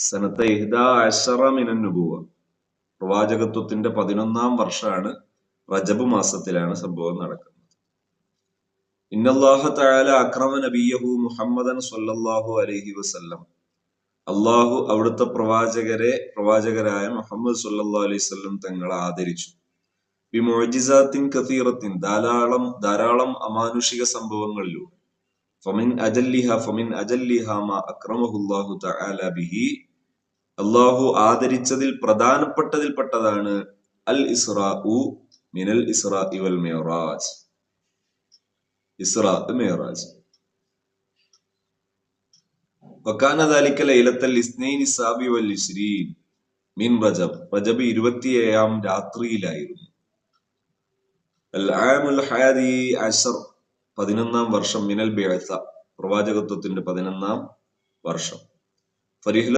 സനത്തെ ഇഹ്ദാ അശറ മിനൻ നുബുവ, പ്രവാചകത്വത്തിന്റെ 11ാം വർഷമാണ്. റജബ് മാസത്തിലാണ് സംഭവം നടക്കുന്നത്. ഇന്നല്ലാഹ തആല അക്രമ നബിയഹു മുഹമ്മദൻ സ്വല്ലല്ലാഹു അലൈഹി വസല്ലം, അള്ളാഹു അവിടുത്തെ പ്രവാചകരായ മുഹമ്മദ് സ്വല്ലല്ലാഹു അലൈഹി വസല്ലം തങ്ങളെ ആദരിച്ചു. ബിമുഅ്ജിസാത്തിൻ കസീറത്തിൻ, ധാരാളം അമാനുഷിക സംഭവങ്ങളിലൂടെ. ഫമിൻ അജല്ലിഹ മാ അക്രമഹുല്ലാഹു തആല ബിഹി, അള്ളാഹു ആദരിച്ചതിൽ പ്രധാനപ്പെട്ടതിൽപ്പെട്ടതാണ് അൽ ഇസ്റാഉ മിനൽ ഇസ്റാഇ വൽ മിഅ്റാജ്, ഇസ്റാ മിഅ്റാജ്. വകാന ദാലിക ലൈലത്തൽ ഇസ്നൈനി സാബി വൽ ഇശ്രീൻ മിൻ റജബ്, റജബ് 27 രാത്രിയിലായിരുന്നു. അൽ ആമുൽ ഹാദി അശർ, 11ാം വർഷം. മിനൽ ബിഅസ, പ്രവാചകത്വത്തിന്റെ 11ാം വർഷം.